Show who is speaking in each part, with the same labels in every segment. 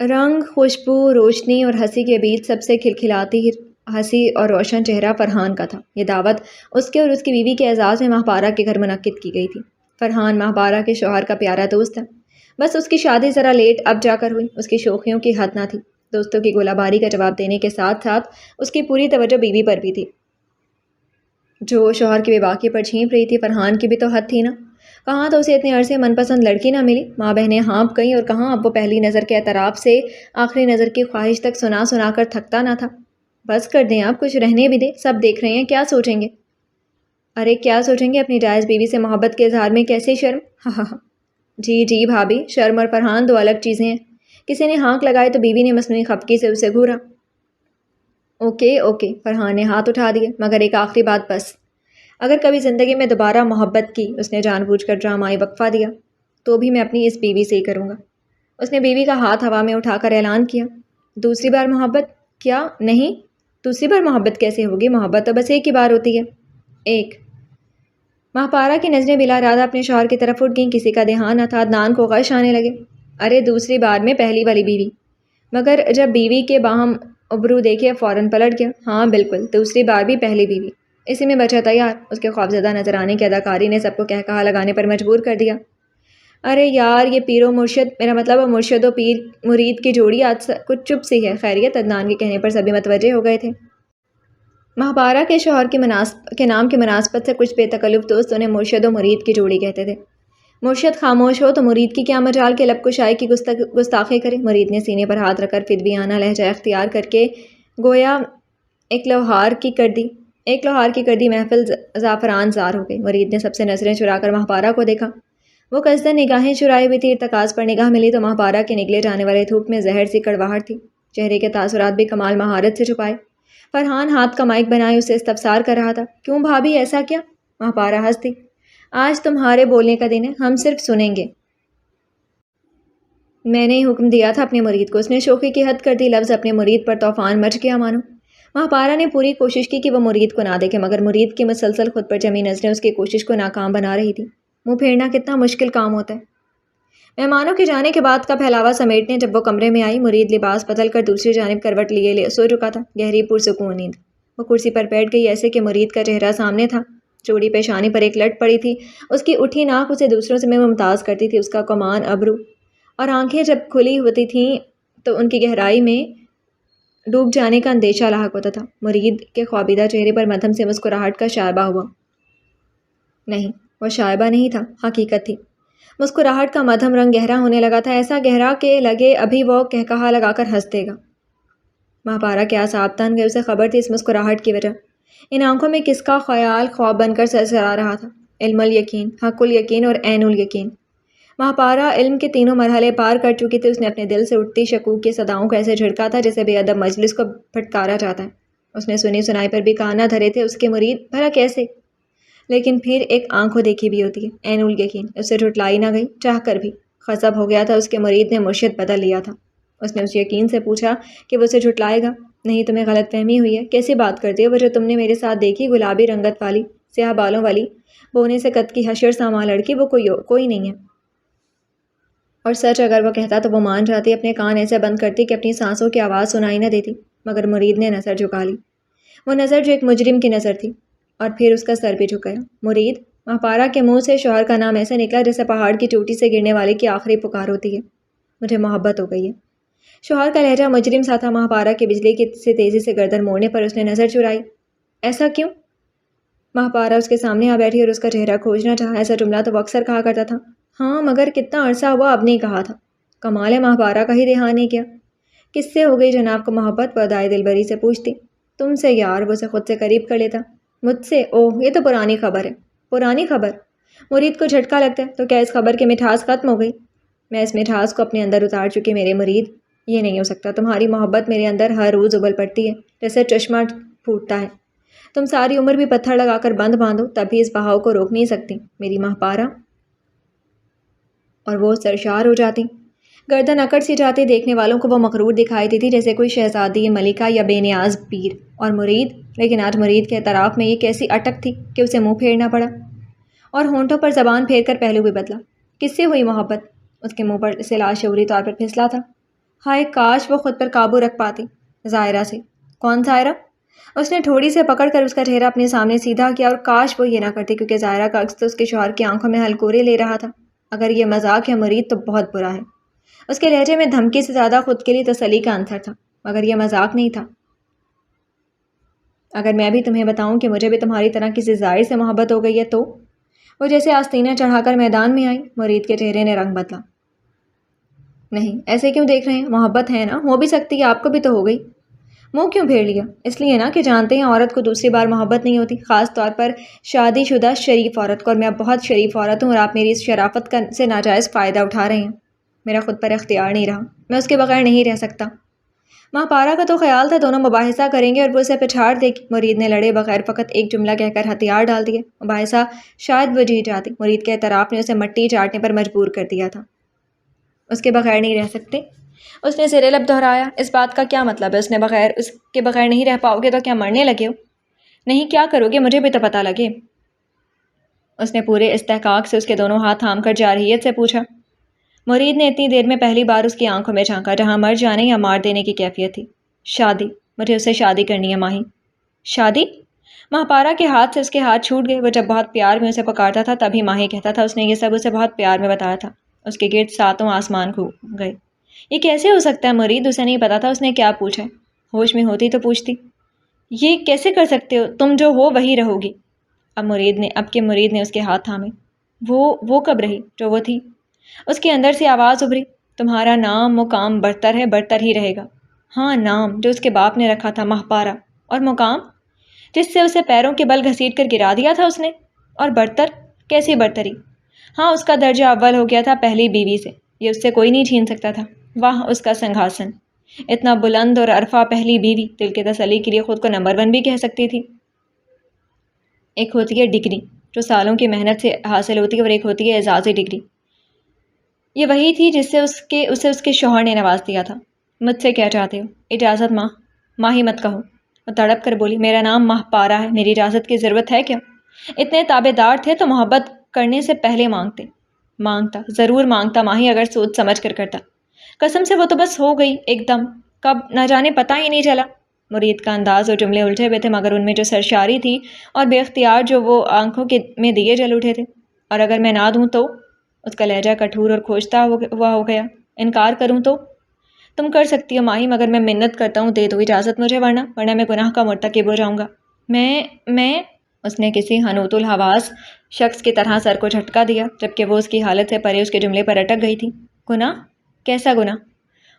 Speaker 1: رنگ، خوشبو، روشنی اور ہنسی کے بیچ سب سے کھلکھلاتی ہنسی اور روشن چہرہ فرحان کا تھا۔ یہ دعوت اس کے اور اس کی بیوی کے اعزاز میں ماہ پارہ کے گھر منعقد کی گئی تھی۔ فرحان ماہ پارہ کے شوہر کا پیارا دوست تھا، بس اس کی شادی ذرا لیٹ اب جا کر ہوئی۔ اس کی شوخیوں کی حد نہ تھی، دوستوں کی گولہ باری کا جواب دینے کے ساتھ ساتھ اس کی پوری توجہ بیوی پر بھی تھی، جو شوہر کی بے باکی پر چھینپ رہی تھی۔ فرحان کی بھی تو حد تھی نا، کہاں تو اسے اتنے عرصے من پسند لڑکی نہ ملی۔ ماں بہنیں ہانپ گئیں، اور کہاں اب وہ پہلی نظر کے اعتراف سے آخری نظر کی خواہش تک سنا سنا کر تھکتا نہ تھا۔ بس کر دیں آپ، کچھ رہنے بھی دیں، سب دیکھ رہے ہیں، کیا سوچیں گے؟ ارے کیا سوچیں گے؟ اپنی جائز بیوی سے محبت کے اظہار میں کیسے شرم؟ ہاں جی جی بھابھی، شرم اور فرحان دو الگ چیزیں ہیں۔ کسی نے ہانک لگائی تو بیوی نے مصنوعی خفگی سے اسے گھورا۔ اوکے اوکے، فرحان نے ہاتھ اٹھا دیا، مگر ایک آخری بات بس، اگر کبھی زندگی میں دوبارہ محبت کی، اس نے جان بوجھ کر ڈرامائی وقفہ دیا، تو بھی میں اپنی اس بیوی سے ہی کروں گا۔ اس نے بیوی کا ہاتھ ہوا میں اٹھا کر اعلان کیا۔ دوسری بار محبت؟ کیا نہیں، دوسری بار محبت کیسے ہوگی؟ محبت تو بس ایک ہی بار ہوتی ہے۔ ایک۔ ماہ پارہ کی نظریں بلا ارادہ اپنے شوہر کی طرف اٹھ گئیں۔ کسی کا دھیان نہ تھا، عدنان کو غش آنے لگے۔ ارے دوسری بار میں پہلی والی بیوی، مگر جب بیوی کے باہم ابرو دیکھے فوراً پلٹ گیا۔ ہاں بالکل، دوسری بار بھی پہلی بیوی، اسی میں بچا تیار۔ اس کے خوفزدہ نظر آنے کی اداکاری نے سب کو کہا لگانے پر مجبور کر دیا۔ ارے یار، یہ پیر و مرشد، میرا مطلب مرشد و پیر مرید کی جوڑی آج کچھ چپ سی ہے۔ خیریت؟ عدنان کے کہنے پر سبھی متوجہ ہو گئے تھے۔ ماہ پارہ کے شوہر کے نام کی مناسبت سے کچھ بے تکلف دوست انہیں مرشد و مرید کی جوڑی کہتے تھے۔ مرشد خاموش ہو تو مرید کی کیا مجال کہ لب کشائی کی گستاخی کرے؟ مرید نے سینے پر ہاتھ رکھ کر فدویانہ لہجہ اختیار کر کے گویا ایک لوہار کی کردی محفل زعفران زار ہو گئی۔ مرید نے سب سے نظریں چرا کر ماہ پارہ کو دیکھا۔ وہ قصدن نگاہیں چرائے ہوئی تھی، ارتکاز پر نگاہ ملی تو ماہ پارہ کے نگلے جانے والے دھوپ میں زہر سی کڑواہٹ تھی۔ چہرے کے تاثرات بھی کمال مہارت سے چھپائے۔ فرحان ہاتھ کا مائک بنائے اسے استفسار کر رہا تھا۔ کیوں بھابھی، ایسا کیا؟ ماہ پارہ ہنس دی۔ آج تمہارے بولنے کا دن ہے، ہم صرف سنیں گے۔ میں نے ہی حکم دیا تھا اپنے مرید کو۔ اس نے شوخی کی حد کر دی، لفظ اپنے مرید پر طوفان مچ گیا مانو۔ ماہ پارہ نے پوری کوشش کی کہ وہ مرید کو نہ دیکھے، مگر مرید کی مسلسل خود پر جمی نظریں اس کی کوشش کو ناکام بنا رہی تھی۔ منہ پھیرنا کتنا مشکل کام ہوتا ہے۔ مہمانوں کے جانے کے بعد کا پھیلاوا سمیٹنے جب وہ کمرے میں آئی، مرید لباس بدل کر دوسری جانب کروٹ لیے سو چکا تھا، گہری پرسکون نیند۔ وہ کرسی پر بیٹھ گئی، ایسے کہ مرید کا چہرہ سامنے تھا۔ چوڑی پیشانی پر ایک لٹ پڑی تھی، اس کی اٹھی ناک اسے دوسروں سے ممتاز کرتی تھی۔ اس کا کمان ابرو اور آنکھیں جب کھلی ہوتی تھیں تو ان کی گہرائی میں ڈوب جانے کا اندیشہ لاحق ہوتا تھا۔ مرید کے خوابیدہ چہرے پر مدھم سے مسکراہٹ کا شائبہ ہوا۔ نہیں، وہ شائبہ نہیں تھا، حقیقت تھی۔ مسکراہٹ کا مدھم رنگ گہرا ہونے لگا تھا، ایسا گہرا کہ لگے ابھی وہ قہقہا لگا کر ہنس دے گا۔ ماہ پارہ کے اعصاب تن گئے، اسے خبر تھی اس مسکراہٹ کی وجہ۔ ان آنکھوں میں کس کا خیال خواب بن کر سرسرا رہا تھا؟ علم الیقین، حق الیقین اور عین الیقین۔ ماہ پارہ علم کے تینوں مرحلے پار کر چکی تھی۔ اس نے اپنے دل سے اٹھتی شکوک کی صداؤں کو ایسے جھڑکا تھا جیسے بے ادب مجلس کو پھٹکارا جاتا ہے۔ اس نے سنی سنائی پر بھی کان نہ دھرے تھے اس کے مرید، بھلا کیسے؟ لیکن پھر ایک آنکھوں دیکھی بھی ہوتی ہے، عین الیقین، اس سے جھٹلائی نہ گئی، چاہ کر بھی۔ غضب ہو گیا تھا اس کے مرید نے مرشد بدل لیا تھا۔ اس نے اس یقین سے پوچھا کہ وہ اسے جھٹلائے گا۔ نہیں، تمہیں غلط فہمی ہوئی ہے، کیسی بات کرتی ہو؟ وہ جو تم نے میرے ساتھ دیکھی، گلابی رنگت والی، سیاہ بالوں والی، بونے سے قد کی حشر ساماں لڑکی، وہ کوئی نہیں ہے۔ اور سچ اگر وہ کہتا تو وہ مان جاتی، اپنے کان ایسے بند کرتی کہ اپنی سانسوں کی آواز سنائی نہ دیتی۔ مگر مرید نے نظر جھکا لی، وہ نظر جو ایک مجرم کی نظر تھی، اور پھر اس کا سر بھی جھک گیا۔ مرید؟ ماہ پارہ کے منہ سے شوہر کا نام ایسے نکلا جیسے پہاڑ کی چوٹی سے گرنے والے کی آخری پکار ہوتی ہے۔ مجھے محبت ہو گئی ہے۔ شوہر کا لہجہ مجرم سا تھا۔ ماہ پارہ کی بجلی سے تیزی سے گردن موڑنے پر اس نے نظر چرائی۔ ایسا کیوں؟ ماہ پارہ اس کے سامنے آ بیٹھی اور اس کا چہرہ کھوجنا چاہا۔ ایسا جملہ تو وہ اکثر کہا کرتا تھا۔ ہاں، مگر کتنا عرصہ ہوا اب نہیں کہا تھا۔ کمال ہے، ماہ پارہ کا ہی دھیان نہیں کیا۔ کس سے ہو گئی جناب کو محبت؟ وہ ادائے دلبری سے پوچھتی۔ تم سے یار، وہ اسے خود سے قریب کر لیتا۔ مجھ سے؟ اوہ، یہ تو پرانی خبر ہے۔ پرانی خبر؟ مرید کو جھٹکا لگتا ہے تو کیا اس خبر کی مٹھاس ختم ہو گئی؟ میں اس مٹھاس کو اپنے اندر اتار چکی میرے مرید۔ یہ نہیں ہو سکتا، تمہاری محبت میرے اندر ہر روز ابل پڑتی ہے جیسے چشمہ پھوٹتا ہے۔ تم ساری عمر بھی پتھر لگا کر بند باندھو تب بھی اس بہاؤ کو روک نہیں سکتی میری ماہ پارہ۔ اور وہ سرشار ہو جاتی، گردن اکڑ سی جاتی، دیکھنے والوں کو وہ مغرور دکھائی دیتی جیسے کوئی شہزادی، ملکہ یا بے نیاز پیر۔ اور مرید؟ لیکن آج مرید کے اعتراف میں یہ کیسی اٹک تھی کہ اسے منہ پھیرنا پڑا، اور ہونٹوں پر زبان پھیر کر پہلو بھی بدلا۔ کس سے ہوئی محبت؟ اس کے منہ پر سے لاشعوری طور پر پھسلا تھا۔ ہائے کاش وہ خود پر قابو رکھ پاتی۔ ظاہرہ سے۔ کون ظاہرہ؟ اس نے تھوڑی سے پکڑ کر اس کا چہرہ اپنے سامنے سیدھا کیا، اور کاش وہ یہ نہ کرتی، کیونکہ ظاہرہ کا عکس تو اس کے شوہر کی آنکھوں میں ہلکورے لے رہا تھا۔ اگر یہ مذاق ہے مرید تو بہت برا ہے۔ اس کے لہجے میں دھمکی سے زیادہ خود کے لیے تسلی کا عنصر تھا۔ مگر یہ مذاق نہیں تھا۔ اگر میں بھی تمہیں بتاؤں کہ مجھے بھی تمہاری طرح کسی زائر سے محبت ہو گئی ہے تو؟ وہ جیسے آستینہ چڑھا کر میدان میں آئی۔ مرید کے چہرے نے رنگ بدلا۔ نہیں، ایسے کیوں دیکھ رہے ہیں؟ محبت ہے نا، ہو بھی سکتی ہے، آپ کو بھی تو ہو گئی۔ منہ کیوں پھیر لیا؟ اس لیے نا کہ جانتے ہیں عورت کو دوسری بار محبت نہیں ہوتی، خاص طور پر شادی شدہ شریف عورت کو، اور میں بہت شریف عورت ہوں اور آپ میری اس شرافت سے ناجائز فائدہ اٹھا رہے ہیں۔ میرا خود پر اختیار نہیں رہا، میں اس کے بغیر نہیں رہ سکتا۔ ماہپارہ کا تو خیال تھا دونوں مباحثہ کریں گے اور وہ اسے پچھاڑ دے گی۔ مرید نے لڑے بغیر فقط ایک جملہ کہہ کر ہتھیار ڈال دیے۔ مباحثہ شاید وہ جیت جاتی، مرید کے اعتراف نے اسے مٹی چاٹنے پر مجبور کر دیا تھا۔ اس کے بغیر نہیں رہ سکتے؟ اس نے زیر لب دہرایا۔ اس بات کا کیا مطلب ہے؟ اس کے بغیر نہیں رہ پاؤ گے تو کیا مرنے لگے ہو؟ نہیں، کیا کرو گے مجھے بھی تو پتہ لگے۔ اس نے پورے استحقاق سے اس کے دونوں ہاتھ تھام کر جارحیت سے پوچھا۔ مرید نے اتنی دیر میں پہلی بار اس کی آنکھوں میں جھانکا جہاں مر جانے یا مار دینے کی کیفیت تھی۔ شادی، مجھے اس سے شادی کرنی ہے ماہی۔ شادی؟ ماہپارہ کے ہاتھ سے اس کے ہاتھ چھوٹ گئے۔ وہ جب بہت پیار میں اسے پکارتا تھا تبھی ماہی کہتا تھا، اس نے یہ سب اسے بہت پیار میں بتایا تھا۔ اس کے گرد ساتوں آسمان کھو گئے۔ یہ کیسے ہو سکتا ہے مرید؟ اسے نہیں پتا تھا اس نے کیا پوچھا۔ ہوش میں ہوتی تو پوچھتی۔ یہ کیسے کر سکتے ہو؟ تم جو ہو وہی رہو گی۔ اب کے مرید نے اس کے ہاتھ تھامے۔ وہ کب رہی جو وہ تھی؟ اس کے اندر سے آواز ابھری۔ تمہارا نام مقام برتر ہے، برتر ہی رہے گا۔ ہاں، نام جو اس کے باپ نے رکھا تھا، ماہپارہ، اور مقام جس سے اسے پیروں کے بل گھسیٹ کر گرا دیا تھا اس نے، اور برتر، کیسی برتری؟ ہاں، اس کا درجہ اول ہو گیا تھا پہلی بیوی سے، یہ اس سے کوئی نہیں چھین سکتا تھا۔ واہ، اس کا سنگھاسن اتنا بلند اور عرفہ، پہلی بیوی، دل کے تسلی کے لیے خود کو نمبر 1 بھی کہہ سکتی تھی۔ ایک ہوتی ہے ڈگری جو سالوں کی محنت سے حاصل ہوتی ہے، اور ایک ہوتی ہے اعزازی ڈگری۔ یہ وہی تھی جس سے اسے اس کے شوہر نے نواز دیا تھا۔ مجھ سے کیا چاہتے ہو؟ اجازت ماں۔ ماہی مت کہو۔ وہ تڑپ کر بولی، میرا نام ماہپارہ ہے، میری اجازت کی ضرورت ہے کیا؟ اتنے تابع دار تھے تو محبت کرنے سے پہلے مانگتا، ضرور مانگتا ماہی، اگر سوچ سمجھ کر کرتا۔ قسم سے وہ تو بس ہو گئی ایک دم، کب نہ جانے پتہ ہی نہیں چلا۔ مرید کا انداز اور جملے الجھے ہوئے تھے، مگر ان میں جو سرشاری تھی اور بے اختیار جو وہ آنکھوں میں دیے جل اٹھے تھے۔ اور اگر میں نہ دوں تو؟ اس کا لہجہ کٹھور اور کھوجتا ہوا ہو گیا۔ انکار کروں تو؟ تم کر سکتی ہو ماہی، مگر میں منت کرتا ہوں، دے دو اجازت مجھے، ورنہ میں گناہ کا مرتکب ہو جاؤں گا۔ میں اس نے کسی حنوط الحواس شخص کی طرح سر کو جھٹکا دیا، جبکہ وہ اس کی حالت سے پرے اس کے جملے پر اٹک گئی تھی۔ گناہ؟ کیسا گناہ؟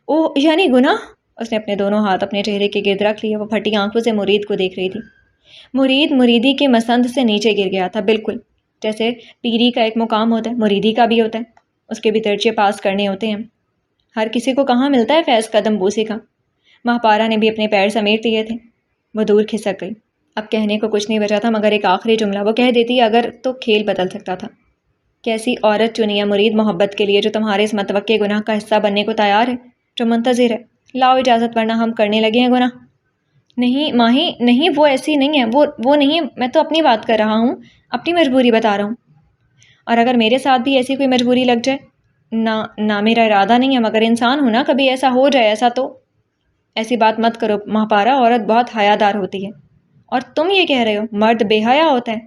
Speaker 1: اوہ، یعنی گناہ؟ اس نے اپنے دونوں ہاتھ اپنے چہرے کے گرد رکھ لیے۔ وہ پھٹی آنکھوں سے مرید کو دیکھ رہی تھی۔ مرید مریدی کے مسند سے نیچے گر گیا تھا، بالکل جیسے پیری کا ایک مقام ہوتا ہے، مریدی کا بھی ہوتا ہے، اس کے بھی درجے پاس کرنے ہوتے ہیں۔ ہر کسی کو کہاں ملتا ہے فیض قدم بوسی کا؟ ماہپارہ نے بھی اپنے پیر سمیٹ لیے تھے۔ وہ دور کھسک گئی۔ اب کہنے کو کچھ نہیں بچا تھا مگر ایک آخری جملہ۔ وہ کہہ دیتی اگر تو کھیل بدل سکتا تھا۔ کیسی عورت چنی ہے مرید محبت کے لیے، جو تمہارے اس متوقع گناہ کا حصہ بننے کو تیار ہے، جو منتظر ہے؟ لاؤ اجازت، ورنہ ہم کرنے لگے ہیں گناہ۔ نہیں ماہی، نہیں، وہ ایسی نہیں ہے، وہ نہیں، میں تو اپنی بات کر رہا ہوں، اپنی مجبوری بتا رہا ہوں۔ اور اگر میرے ساتھ بھی ایسی کوئی مجبوری لگ جائے؟ نہ میرا ارادہ نہیں ہے، مگر انسان ہوں نا، کبھی ایسا ہو جائے، ایسا تو؟ ایسی بات مت کرو ماہپارہ، عورت بہت حیادار ہوتی ہے۔ اور تم یہ کہہ رہے ہو مرد بے حیا ہوتا ہے؟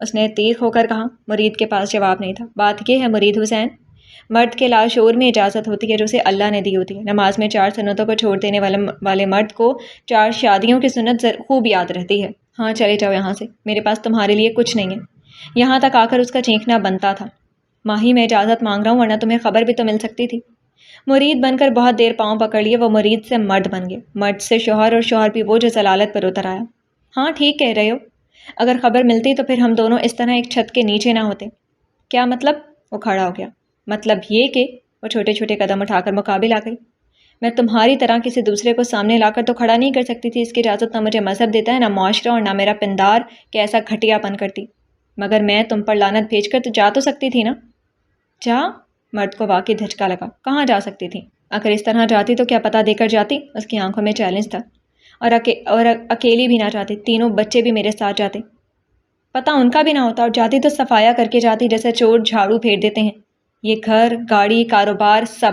Speaker 1: اس نے تیز ہو کر کہا۔ مرید کے پاس جواب نہیں تھا۔ بات یہ ہے مرید حسین، مرد کے لاشعور میں اجازت ہوتی ہے جو اسے اللہ نے دی ہوتی ہے۔ نماز میں 4 سنتوں کو چھوڑ دینے والے مرد کو 4 شادیوں کی سنت خوب یاد رہتی ہے۔ ہاں، چلے جاؤ یہاں سے، میرے پاس تمہارے لیے کچھ نہیں ہے۔ یہاں تک آ کر اس کا چینکنا بنتا تھا۔ ماہی، میں اجازت مانگ رہا ہوں، ورنہ تمہیں خبر بھی تو مل سکتی تھی۔ مرید بن کر بہت دیر پاؤں پکڑ لیے، وہ مرید سے مرد بن گئے، مرد سے شوہر، اور شوہر بھی وہ جو ضلالت پر اتر آیا۔ ہاں، ٹھیک کہہ رہے ہو، اگر خبر ملتی تو پھر ہم دونوں اس طرح ایک چھت کے نیچے نہ ہوتے۔ کیا مطلب؟ وہ کھڑا ہو گیا۔ مطلب یہ کہ وہ چھوٹے چھوٹے قدم اٹھا کر مقابل آ گئی۔ میں تمہاری طرح کسی دوسرے کو سامنے لا کر تو کھڑا نہیں کر سکتی تھی، اس کی اجازت نہ مجھے مذہب دیتا ہے، نہ معاشرہ، اور نہ میرا پندار کہ ایسا گھٹیا پن کرتی۔ مگر میں تم پر لعنت بھیج کر تو جا تو سکتی تھی نا؟ جا؟ مرد کو واقعی دھچکا لگا۔ کہاں جا سکتی تھی؟ اگر اس طرح جاتی تو کیا پتہ دے کر جاتی؟ اس کی آنکھوں میں چیلنج تھا۔ اور اکیلی بھی نہ جاتی، 3 بچے بھی میرے ساتھ جاتے، پتہ ان کا بھی نہ ہوتا، اور جاتی تو صفایا کر کے جاتی جیسے چور جھاڑو پھیر دیتے ہیں۔ یہ گھر، گاڑی، کاروبار، سب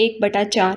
Speaker 1: 1/4,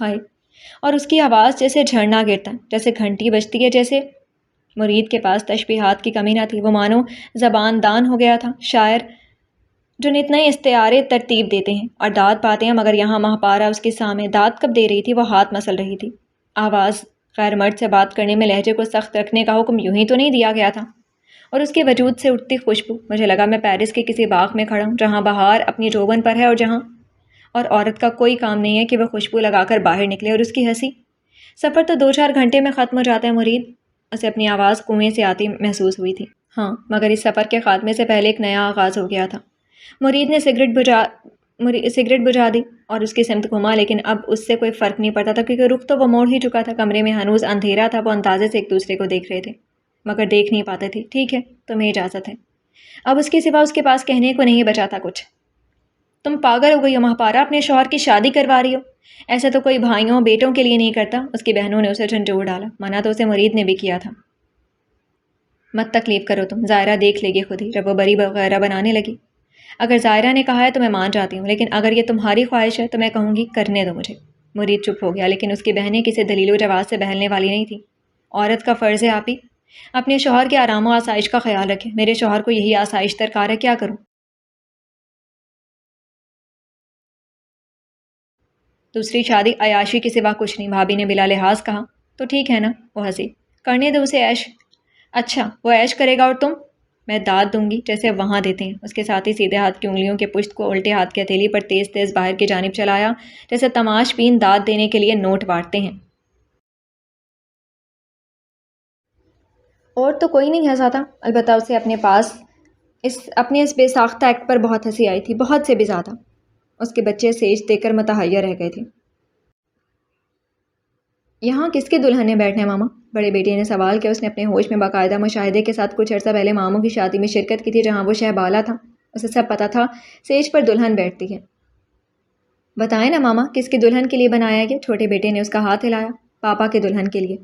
Speaker 1: ہائے، اور اس کی آواز جیسے جھرنا گرتا ہے، جیسے گھنٹی بجتی ہے، جیسے مرید کے پاس تشبیہات کی کمی نہ تھی، وہ مانو زبان دان ہو گیا تھا، شاعر جو اتنا ہی استعارے ترتیب دیتے ہیں اور داد پاتے ہیں، مگر یہاں مہپارا اس کے سامنے داد کب دے رہی تھی، وہ ہاتھ مسل رہی تھی۔ آواز غیر مرد سے بات کرنے میں لہجے کو سخت رکھنے کا حکم یوں ہی تو نہیں دیا گیا تھا، اور اس کے وجود سے اٹھتی خوشبو، مجھے لگا میں پیرس کے کسی باغ میں کھڑا ہوں جہاں بہار اپنی جوبن پر ہے، اور عورت کا کوئی کام نہیں ہے کہ وہ خوشبو لگا کر باہر نکلے، اور اس کی ہنسی۔ سفر تو 2-4 گھنٹے میں ختم ہو جاتا ہے مرید، اسے اپنی آواز کنویں سے آتی محسوس ہوئی تھی۔ ہاں، مگر اس سفر کے خاتمے سے پہلے ایک نیا آغاز ہو گیا تھا۔ مرید نے سگریٹ بجھا دی اور اس کی سمت گھوما، لیکن اب اس سے کوئی فرق نہیں پڑتا تھا کیونکہ رخ تو وہ موڑ ہی چکا تھا۔ کمرے میں ہنوز اندھیرا تھا، وہ اندازے سے ایک دوسرے کو دیکھ رہے تھے مگر دیکھ نہیں پاتے تھے۔ ٹھیک ہے، تمہیں اجازت ہے۔ اب اس کے سوا اس کے پاس کہنے کو نہیں بچا تھا کچھ۔ تم پاگل ہو گئی ہو مہپارا، اپنے شوہر کی شادی کروا رہی ہو؟ ایسا تو کوئی بھائیوں بیٹوں کے لیے نہیں کرتا۔ اس کی بہنوں نے اسے جھنجھوڑ ڈالا۔ منع تو اسے مرید نے بھی کیا تھا۔ مت تکلیف کرو تم، ظاہرہ دیکھ لے گی خود ہی۔ جب وہ بری وغیرہ بنانے لگی، اگر ظاہرہ نے کہا ہے تو میں مان جاتی ہوں، لیکن اگر یہ تمہاری خواہش ہے تو میں کہوں گی کرنے دو مجھے۔ مرید چپ ہو گیا، لیکن اس کی بہنیں کسی دلیل و جواز سے بہلنے والی نہیں تھیں۔ عورت کا فرض ہے آپی، اپنے شوہر کے آرام و آسائش کا خیال رکھے۔ میرے شوہر کو یہی آسائش درکار ہے، کیا کروں؟ دوسری شادی عیاشی کے سوا کچھ نہیں، بھابھی نے بلا لحاظ کہا۔ تو ٹھیک ہے نا، وہ ہنسی۔ کرنے دو اسے عیش۔ اچھا، وہ عیش کرے گا اور تم؟ میں داد دوں گی جیسے وہاں دیتے ہیں۔ اس کے ساتھ ہی سیدھے ہاتھ کی انگلیوں کے پشت کو الٹے ہاتھ کی ہتھیلی پر تیز تیز باہر کی جانب چلایا، جیسے تماش بین داد دینے کے لیے نوٹ بانٹتے ہیں۔ اور تو کوئی نہیں ہنسا تھا، البتہ اسے اپنے اس بے ساختہ ایکٹ پر بہت ہنسی آئی تھی، بہت سے بھی زیادہ۔ اس کے بچے سیج دے کر متحیر رہ گئے تھے۔ یہاں کس کے دلہن نے بیٹھنا ہے ماما؟ بڑے بیٹے نے سوال کیا۔ اس نے اپنے ہوش میں باقاعدہ مشاہدے کے ساتھ کچھ عرصہ پہلے ماموں کی شادی میں شرکت کی تھی جہاں وہ شہ بالا تھا۔ اسے سب پتہ تھا سیج پر دلہن بیٹھتی ہے۔ بتائیں نا ماما، کس کی دلہن کے لیے بنایا گیا؟ چھوٹے بیٹے نے اس کا ہاتھ ہلایا۔ پاپا کے دلہن کے لیے۔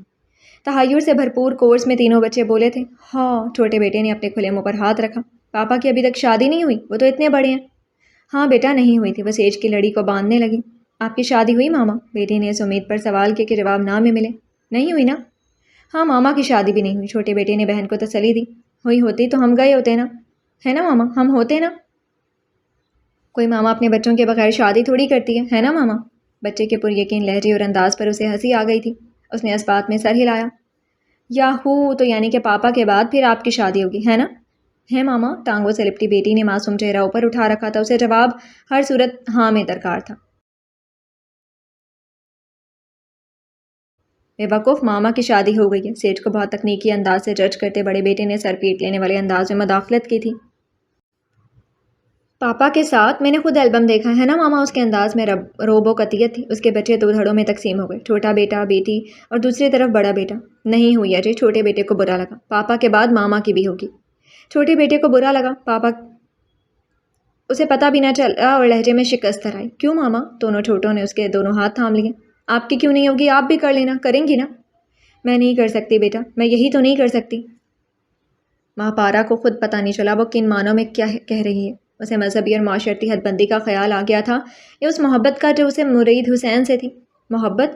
Speaker 1: تحیر سے بھرپور کورس میں تینوں بچے بولے تھے۔ ہاں، چھوٹے بیٹے نے اپنے کھلے منہ پر ہاتھ رکھا۔ پاپا کی ابھی تک شادی نہیں ہوئی؟ وہ تو اتنے بڑے ہیں۔ ہاں بیٹا، نہیں ہوئی تھی، وہ سیج کی لڑی کو باندھنے لگی۔ آپ کی شادی ہوئی ماما؟ بیٹی نے اس امید پر سوال کیا کہ جواب نہ میں ملے۔ نہیں ہوئی نا؟ ہاں، ماما کی شادی بھی نہیں ہوئی۔ چھوٹے بیٹے نے بہن کو تسلی دی۔ ہوئی ہوتی تو ہم گئے ہوتے نا، ہے نا ماما؟ ہم ہوتے نا۔ کوئی ماما اپنے بچوں کے بغیر شادی تھوڑی کرتی ہے نا ماما؟ بچے کے پر یقین لہجے اور انداز پر اسے ہنسی آ گئی تھی۔ اس نے اس بات میں سر ہلایا۔ یاہو، تو یعنی کہ پاپا کے بعد پھر آپ کی شادی ہوگی، ہے نا؟ ہے ماما، ٹانگوں سے لپٹی بیٹی نے معصوم چہرہ اوپر اٹھا رکھا تھا۔ اسے جواب ہر صورت ہاں میں درکار تھا۔ بے وقوف، ماما کی شادی ہو گئی ہے۔ سیٹھ کو بہت تکنیکی انداز سے جج کرتے بڑے بیٹے نے سر پیٹ لینے والے انداز میں مداخلت کی تھی۔ پاپا کے ساتھ؟ میں نے خود البم دیکھا ہے نا ماما؟ اس کے انداز میں روب و قطعیت تھی۔ اس کے بچے 2 دھڑوں میں تقسیم ہو گئے، چھوٹا بیٹا بیٹی اور دوسری طرف بڑا بیٹا۔ نہیں ہوئی اجے۔ چھوٹے بیٹے کو برا لگا۔ پاپا کے بعد ماما کی بھی ہوگی۔ چھوٹے بیٹے کو برا لگا۔ پاپا اسے پتہ بھی نہ چلا اور لہجے میں شکست آئی۔ کیوں ماما؟ دونوں چھوٹوں نے اس کے دونوں ہاتھ تھام لیے۔ آپ کی کیوں نہیں ہوگی؟ آپ بھی کر لینا، کریں گی نا؟ میں نہیں کر سکتی بیٹا، میں یہی تو نہیں کر سکتی۔ مہپارا کو خود پتہ نہیں چلا وہ کن معنوں میں کیا کہہ رہی ہے۔ اسے مذہبی اور معاشرتی حد بندی کا خیال آ گیا تھا، یہ اس محبت کا جو اسے مرید حسین سے تھی۔ محبت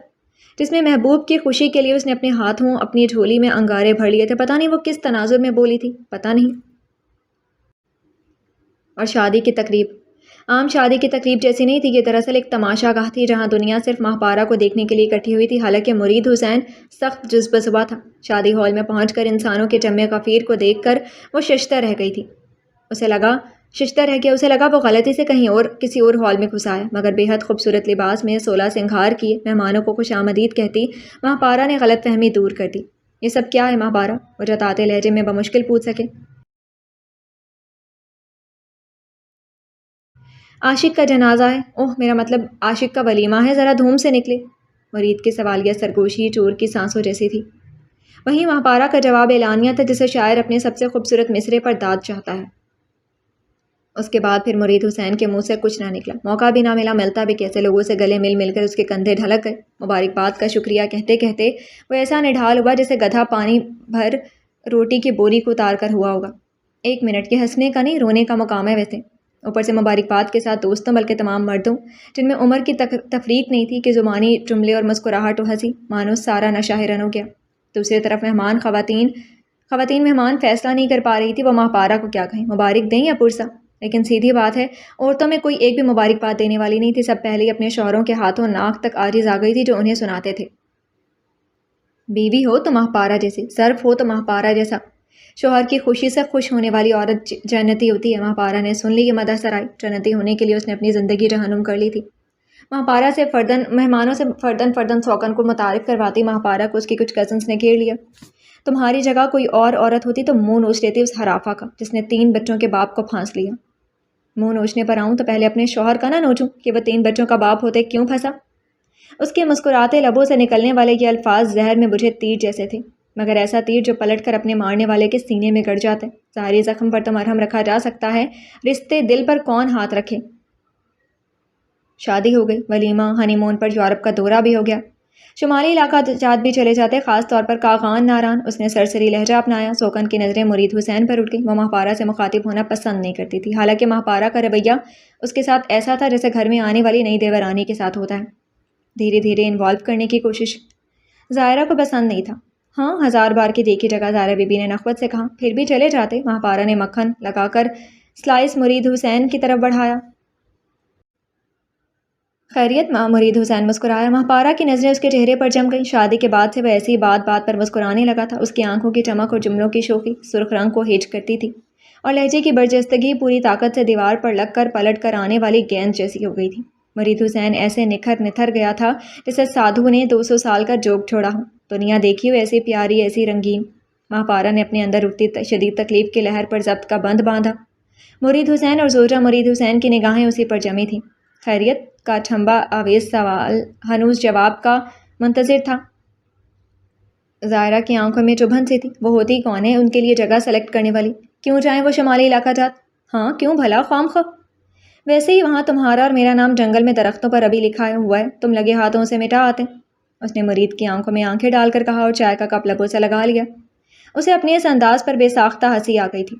Speaker 1: جس میں محبوب کی خوشی کے لیے اس نے اپنے ہاتھوں اپنی جھولی میں انگارے بھر لیے تھے۔ پتہ نہیں وہ کس تناظر میں بولی تھی، پتہ نہیں۔ اور شادی کی تقریب عام شادی کی تقریب جیسی نہیں تھی، یہ دراصل ایک تماشا گاہ تھی جہاں دنیا صرف مہپارا کو دیکھنے کے لیے اکٹھی ہوئی تھی۔ حالانکہ مرید حسین سخت جذبہ زبا تھا۔ شادی ہال میں پہنچ کر انسانوں کے جمع غفیر کو دیکھ کر وہ ششدر رہ گئی تھی۔ اسے لگا وہ غلطی سے کہیں اور کسی اور ہال میں گھس آیا، مگر بے حد خوبصورت لباس میں 16 سنگھار کیے مہمانوں کو خوش آمدید کہتی مہپارا نے غلط فہمی دور کر دی۔ یہ سب کیا ہے مہپارا؟ وہ جتاتے لہجے میں بمشکل پوچھ سکے۔ عاشق کا جنازہ ہے۔ اوہ، میرا مطلب عاشق کا ولیمہ ہے، ذرا دھوم سے نکلے۔ مرید کی سوالیہ سرگوشی چور کی سانسوں جیسی تھی۔ وہیں مہپارا کا جواب اعلانیہ تھا جسے شاعر اپنے سب سے خوبصورت مصرے پر داد چاہتا ہے۔ اس کے بعد پھر مرید حسین کے منہ سے کچھ نہ نکلا، موقع بھی نہ ملتا بھی کیسے، لوگوں سے گلے مل مل کر اس کے کندھے ڈھلک گئے۔ مبارکباد کا شکریہ کہتے کہتے وہ ایسا نڈھال ہوا جیسے گدھا پانی بھر روٹی کی بوری کو اتار کر ہوا ہوگا۔ 1 منٹ، یہ ہنسنے کا نہیں رونے کا مقام ہے ویسے۔ اوپر سے مبارکباد کے ساتھ دوستوں بلکہ تمام مردوں جن میں عمر کی تفریق نہیں تھی کہ زبانی جملے اور مسکراہٹ و ہنسی مانو سارا نشہ حیران ہو گیا۔ دوسری طرف خواتین مہمان فیصلہ نہیں کر پا رہی تھی وہ ماہپارہ کو کیا کہیں، مبارک دیں یا پرسا؟ لیکن سیدھی بات ہے عورتوں میں کوئی ایک بھی مبارکباد دینے والی نہیں تھی، سب پہلے ہی اپنے شوہروں کے ہاتھوں ناک تک عاجز آ گئی تھی جو انہیں سناتے تھے، بیوی ہو تو ماہپارہ جیسی، صرف ہو تو ماہپارہ جیسا، شوہر کی خوشی سے خوش ہونے والی عورت جنتی ہوتی ہے۔ ماہپارہ نے سن لی یہ مدح سرائی، جنتی ہونے کے لیے اس نے اپنی زندگی جہنم کر لی تھی۔ ماہپارہ سے مہمانوں سے فردن سوکن کو متعارف کرواتی ماہپارہ کو اس کی کچھ کزنس نے گھیر لیا۔ تمہاری جگہ کوئی اور عورت ہوتی تو منہ نوچ لیتی اس حرافہ کا جس نے 3 بچوں کے باپ کو پھانس لیا۔ منہ نوچنے پر آؤں تو پہلے اپنے شوہر کا نہ نوچوں کہ وہ 3 بچوں کا باپ ہوتے کیوں پھنسا۔ اس کے مسکراتے لبوں سے نکلنے والے یہ الفاظ زہر میں بجھے تیر جیسے تھے، مگر ایسا تیر جو پلٹ کر اپنے مارنے والے کے سینے میں گڑ جاتا ہے۔ ظاہری زخم پر تو مرہم رکھا جا سکتا ہے، رشتے دل پر کون ہاتھ رکھے۔ شادی ہو گئی، ولیمہ، ہنی مون پر یورپ کا دورہ بھی ہو گیا، شمالی علاقہ جات بھی چلے جاتے، خاص طور پر کاغان ناران۔ اس نے سرسری لہجہ اپنایا۔ سوکن کی نظریں مرید حسین پر اٹھ گئی۔ وہ ماہپارہ سے مخاطب ہونا پسند نہیں کرتی تھی، حالانکہ ماہپارہ کا رویہ اس کے ساتھ ایسا تھا جیسے گھر میں آنے والی نئی دیورانی کے ساتھ ہوتا ہے، دھیرے دھیرے انوالو کرنے کی کوشش۔ ظاہرہ کو پسند نہیں تھا۔ ہاں، 1000 بار کی دیکھی جگہ ظاہرہ بی بی نے نخوت سے کہا، پھر بھی چلے جاتے۔ ماہپارہ نے مکھن لگا کر سلائس مرید حسین کی طرف بڑھایا۔ خیریت ماں؟ مرید حسین مسکرایا۔ ماہپارہ کی نظریں اس کے چہرے پر جم گئیں۔ شادی کے بعد سے وہ ایسی بات بات پر مسکرانے لگا تھا۔ اس کی آنکھوں کی چمک اور جملوں کی شوخی سرخ رنگ کو ہیج کرتی تھی، اور لہجے کی برجستگی پوری طاقت سے دیوار پر لگ کر پلٹ کر آنے والی گیند جیسی ہو گئی تھی۔ مرید حسین ایسے نتھر گیا تھا جیسے سادھو نے 200 سال کا جوگ چھوڑا ہو۔ دنیا دیکھی ہو ایسی پیاری، ایسی رنگین۔ ماہپارہ نے اپنے اندر اٹھتی شدید تکلیف کی لہر پر ضبط کا بند باندھا۔ مرید حسین اور زوجہ مرید حسین کی نگاہیں اسی پر جمی تھیں۔ خیریت کا ٹھمبا آویز سوال ہنوز جواب کا منتظر تھا۔ ظاہرہ کی آنکھوں میں چبھن سی تھی۔ وہ ہوتی کون ہے ان کے لیے جگہ سلیکٹ کرنے والی؟ کیوں جائیں وہ شمالی علاقہ جات؟ ہاں کیوں بھلا، خواہ مخواہ؟ ویسے ہی وہاں تمہارا اور میرا نام جنگل میں درختوں پر ابھی لکھا ہوا ہے، تم لگے ہاتھوں سے مٹا آتے۔ اس نے مرید کی آنکھوں میں آنکھیں ڈال کر کہا اور چائے کا کپ لبوں سے لگا لیا۔ اسے اپنے اس انداز پر بے ساختہ ہنسی آ گئی تھی،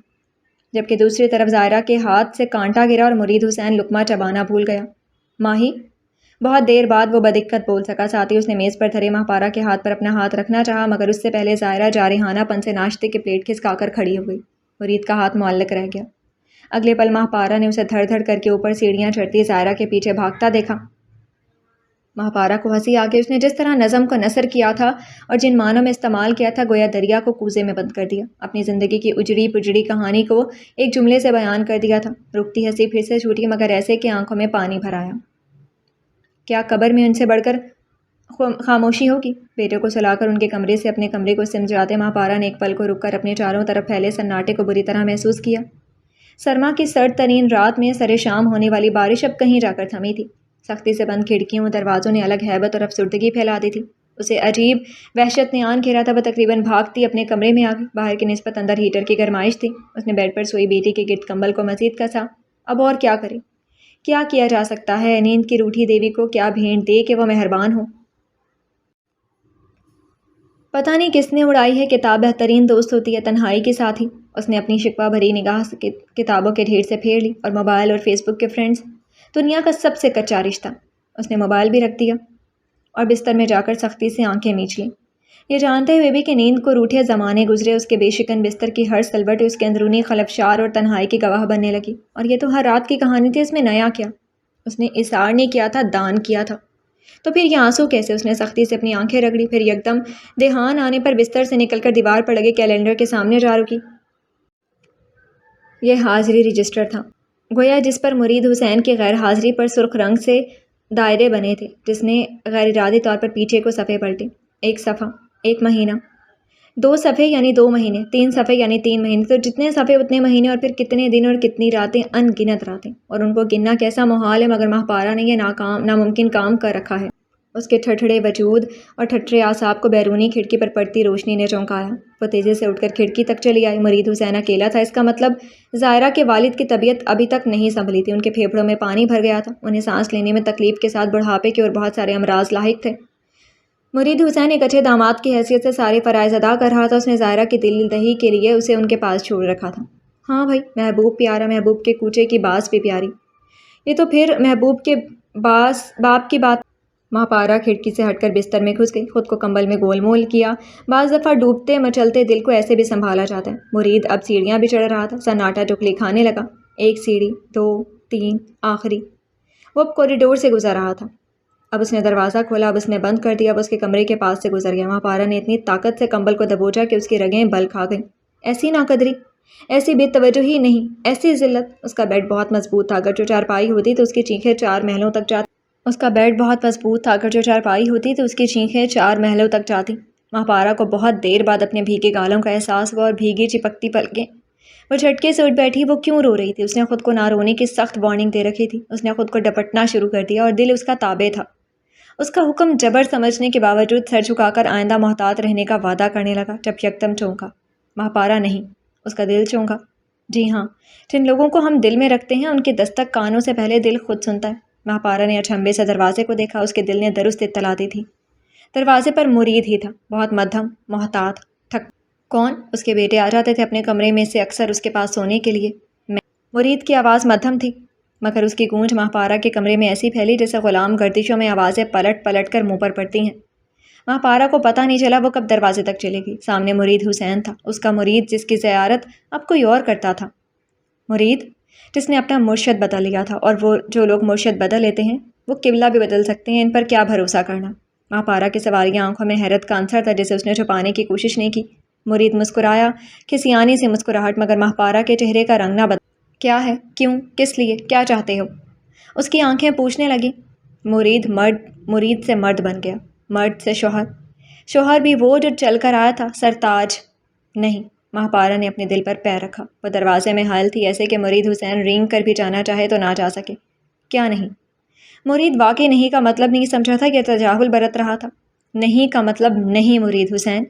Speaker 1: جبکہ دوسری طرف ظاہرہ کے ہاتھ سے کانٹا گرا اور مرید حسین لقمہ چبانا بھول گیا۔ ماہی؟ بہت دیر بعد وہ بدقت بول سکا، ساتھ ہی اس نے میز پر دھرے ماہپارہ کے ہاتھ پر اپنا ہاتھ رکھنا چاہا، مگر اس سے پہلے ظاہرہ جارحانہ پن سے ناشتے کی پلیٹ کھسکا کر کھڑی ہو گئی۔ مرید کا ہاتھ معلق رہ گیا۔ اگلے پل ماہپارہ نے اسے دھڑ دھڑ کر کے اوپر سیڑھیاں چڑھتی ظاہرہ کے پیچھے بھاگتا دیکھا۔ ماہپارہ کو ہنسی آ کے اس نے جس طرح نظم کو نثر کیا تھا اور جن معنوں میں استعمال کیا تھا، گویا دریا کو کوزے میں بند کر دیا، اپنی زندگی کی اجڑی پجڑی کہانی کو ایک جملے سے بیان کر دیا تھا۔ رکتی ہنسی پھر سے چھوٹی، مگر ایسے کہ آنکھوں میں پانی بھر آیا۔ کیا قبر میں ان سے بڑھ کر خاموشی ہوگی؟ بیٹے کو سلا کر ان کے کمرے سے اپنے کمرے کو سمجھ جاتے ماہپارہ نے ایک پل کو رک کر اپنے چاروں طرف پھیلے سناٹے کو بری طرح محسوس کیا۔ سرما کی سرد ترین رات میں سر شام ہونے والی بارش اب کہیں جا کر تھمی تھی۔ سختی سے بند کھڑکیوں اور دروازوں نے الگ ہیبت اور افسردگی پھیلا دی تھی۔ اسے عجیب وحشت نے آن گھیرا تھا۔ وہ تقریباً بھاگتی اپنے کمرے میں آ گئی۔ باہر کی نسبت اندر ہیٹر کی گرمائش تھی۔ اس نے بیڈ پر سوئی بیٹی کے گرد کمبل کو مزید کسا۔ اب اور کیا کرے؟ کیا کیا جا سکتا ہے؟ نیند کی روٹھی دیوی کو کیا بھیٹ دے کہ وہ مہربان ہو؟ پتہ نہیں کس نے اڑائی ہے، کتاب بہترین دوست ہوتی ہے تنہائی کے ساتھ ہی۔ اس نے اپنی شکوہ بھری نگاہ کتابوں کے ڈھیر سے پھیر لی، اور موبائل اور فیس بک کے فرینڈز دنیا کا سب سے کچا رشتہ۔ اس نے موبائل بھی رکھ دیا اور بستر میں جا کر سختی سے آنکھیں میچ لیں، یہ جانتے ہوئے بھی کہ نیند کو روٹھے زمانے گزرے۔ اس کے بے شکن بستر کی ہر سلوٹ اس کے اندرونی خلفشار اور تنہائی کی گواہ بننے لگی، اور یہ تو ہر رات کی کہانی تھی، اس میں نیا کیا؟ اس نے اثار نہیں کیا تھا، دان کیا تھا، تو پھر یہ آنسو کیسے؟ اس نے سختی سے اپنی آنکھیں رگڑی، پھر یکدم دھیان آنے پر بستر سے نکل کر دیوار پر لگے کیلنڈر کے سامنے جا رکی۔ یہ حاضری رجسٹر تھا، گویا جس پر مرید حسین کی غیر حاضری پر سرخ رنگ سے دائرے بنے تھے، جس نے غیر ارادی طور پر پیچھے کو صفحے پلٹے۔ 1 صفحہ، 1 مہینہ، 2 صفحے یعنی 2 مہینے، 3 صفحے یعنی 3 مہینے، تو جتنے صفحے اتنے مہینے، اور پھر کتنے دن اور کتنی راتیں، ان گنت راتیں، اور ان کو گننا کیسا محال ہے، مگر ماہپارہ نے یہ ناممکن کام کر رکھا ہے۔ اس کے ٹھٹھڑے وجود اور ٹھٹھرے اعصاب کو بیرونی کھڑکی پر پڑتی روشنی نے چونکایا۔ وہ تیزی سے اٹھ کر کھڑکی تک چلی آئی۔ مرید حسین اکیلا تھا، اس کا مطلب ظاہرہ کے والد کی طبیعت ابھی تک نہیں سنبھلی تھی، ان کے پھیپھڑوں میں پانی بھر گیا تھا، انہیں سانس لینے میں تکلیف کے ساتھ بڑھاپے کے اور بہت سارے امراض لاحق تھے۔ مرید حسین ایک اچھے داماد کی حیثیت سے سارے فرائض ادا کر رہا تھا۔ اس نے ظاہرہ کی دل دہی کے لیے اسے ان کے پاس چھوڑ رکھا تھا۔ ہاں بھائی، محبوب پیارا، محبوب کے کوچے کی باز بھی پیاری، یہ تو پھر محبوب کے باپ کی بات۔ ماں پارا کھڑکی سے ہٹ کر بستر میں گھس گئی، خود کو کمبل میں گول مول کیا۔ بعض دفعہ ڈوبتے مچلتے دل کو ایسے بھی سنبھالا جاتا ہے۔ مرید اب سیڑھیاں بھی چڑھ رہا تھا، سناٹا ٹکلی کھانے لگا۔ ایک سیڑھی، دو، تین، آخری، وہ اب کوریڈور سے گزر رہا تھا۔ اب اس نے دروازہ کھولا، اب اس نے بند کر دیا، اب اس کے کمرے کے پاس سے گزر گیا۔ ماں پارا نے اتنی طاقت سے کمبل کو دبوچا کہ اس کی رگیں بل کھا گئیں۔ ایسی ناقدری، ایسی بے توجہی نہیں، ایسی ذلت۔ اس کا بیڈ بہت مضبوط تھا، اگر جو چارپائی ہوتی تو اس کی چیخیں 4 محلوں تک جاتی۔ ماں پارا کو بہت دیر بعد اپنے بھیگے گالوں کا احساس ہوا اور بھیگی چپکتی پلکیں۔ وہ جھٹکے سے اٹھ بیٹھی۔ وہ کیوں رو رہی تھی؟ اس نے خود کو نہ رونے کی سخت وارننگ دے رکھی تھی۔ اس نے خود کو ڈپٹنا شروع کر دیا اور دل اس کا تابع تھا۔ اس کا حکم جبر سمجھنے کے باوجود سر جھکا کر آئندہ محتاط رہنے کا وعدہ کرنے لگا جب یکدم چونکا۔ ماں پارا نہیں، اس کا دل چونکا۔ جی ہاں، جن لوگوں کو ہم دل میں رکھتے ہیں ان کی دستک کانوں سے پہلے دل خود سنتا ہے۔ ماں پارا نے اچنبھے سے دروازے کو دیکھا، اس کے دل نے درست اطلاع دی تھی۔ دروازے پر مرید ہی تھا، بہت مدھم، محتاط، تھک۔ کون؟ اس کے بیٹے آ جاتے تھے اپنے کمرے میں سے اکثر اس کے پاس سونے کے لیے۔ مرید کی آواز مدھم تھی، مگر اس کی گونج ماں پارا کے کمرے میں ایسی پھیلی جیسے غلام گردشوں میں آوازیں پلٹ پلٹ کر منہ پر پڑتی ہیں۔ ماں پارا کو پتہ نہیں چلا وہ کب دروازے تک چلے گی۔ سامنے مرید حسین تھا، اس کا مرید جس کی زیارت اب کوئی اور کرتا تھا۔ مرید جس نے اپنا مرشد بدل لیا تھا، اور وہ جو لوگ مرشد بدل لیتے ہیں وہ قبلہ بھی بدل سکتے ہیں، ان پر کیا بھروسہ کرنا۔ ماں پارا کی سواریاں آنکھوں میں حیرت کا عنصر تھا جسے اس نے چھپانے کی کوشش نہیں کی۔ مرید مسکرایا، کھسیانی سی مسکراہٹ، مگر ماں پارا کے چہرے کا رنگ نہ بدلا۔ کیا ہے؟ کیوں؟ کس لیے؟ کیا چاہتے ہو؟ اس کی آنکھیں پوچھنے لگیں۔ مرید سے مرد بن گیا، مرد سے شوہر۔ شوہر بھی وہ جو چل کر آیا تھا، سرتاج نہیں۔ ماں پارا نے اپنے دل پر پیر رکھا۔ وہ دروازے میں حائل تھی، ایسے کہ مرید حسین رینگ کر بھی جانا چاہے تو نہ جا سکے۔ کیا نہیں؟ مرید واقعی نہیں کا مطلب نہیں سمجھا تھا کہ تجاہل برت رہا تھا۔ نہیں کا مطلب نہیں مرید حسین۔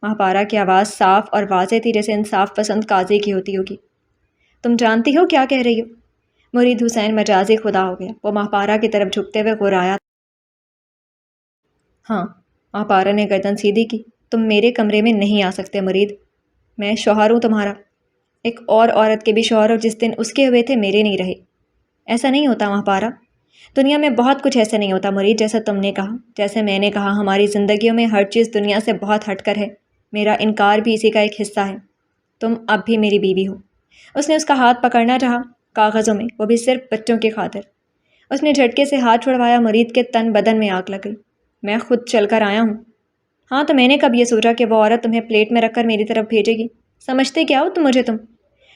Speaker 1: ماں پارا کی آواز صاف اور واضح تھی جیسے انصاف پسند قاضی کی ہوتی ہوگی۔ تم جانتی ہو کیا کہہ رہی ہو؟ مرید حسین مجازی خدا ہو گیا۔ وہ ماں پارا کی طرف جھکتے ہوئے غرایا۔ ہاں، ماں پارا نے گردن سیدھی کی۔ تم میرے کمرے میں نہیں آ سکتے مرید، میں شوہر ہوں تمہارا۔ ایک اور عورت کے بھی شوہر ہو، جس دن اس کے ہوئے تھے میرے نہیں رہے۔ ایسا نہیں ہوتا ماں پارا، دنیا میں بہت کچھ ایسے نہیں ہوتا مرید، جیسا تم نے کہا، جیسے میں نے کہا۔ ہماری زندگیوں میں ہر چیز دنیا سے بہت ہٹ کر ہے، میرا انکار بھی اسی کا ایک حصہ ہے۔ تم اب بھی میری بیوی ہو۔ اس نے اس کا ہاتھ پکڑنا چاہا، کاغذوں میں، وہ بھی صرف بچوں کی خاطر۔ اس نے جھٹکے سے ہاتھ چھڑوایا، مرید کے تن بدن میں آگ لگ گئی۔ میں خود چل کر آیا ہوں۔ ہاں، تو میں نے کب یہ سوچا کہ وہ عورت تمہیں پلیٹ میں رکھ کر میری طرف بھیجے گی؟ سمجھتے کیا ہو تم مجھے؟ تم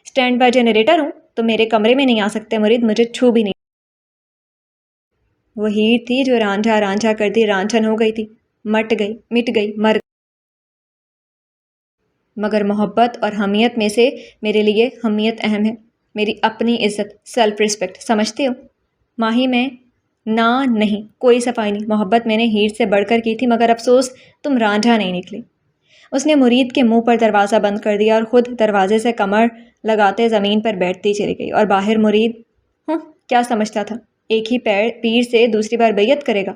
Speaker 1: اسٹینڈ بائی جنریٹر ہوں؟ تم میرے کمرے میں نہیں آ سکتے مرید، مجھے چھو بھی نہیں۔ وہ ہیر تھی جو رانجھا رانجھا کر دی رانجھن ہو گئی تھی، مٹ گئی، مر گئی۔ مگر محبت اور حمیت میں سے میرے لیے حمیت اہم ہے، میری اپنی عزت، سیلف رسپیکٹ، سمجھتے ہو؟ ماہی میں نہیں، کوئی صفائی نہیں۔ محبت میں نے ہیر سے بڑھ کر کی تھی، مگر افسوس تم رانجھا نہیں نکلی۔ اس نے مرید کے منہ پر دروازہ بند کر دیا اور خود دروازے سے کمر لگاتے زمین پر بیٹھتی چلی گئی۔ اور باہر مرید کیا سمجھتا تھا؟ ایک ہی پیر سے دوسری بار بیعت کرے گا؟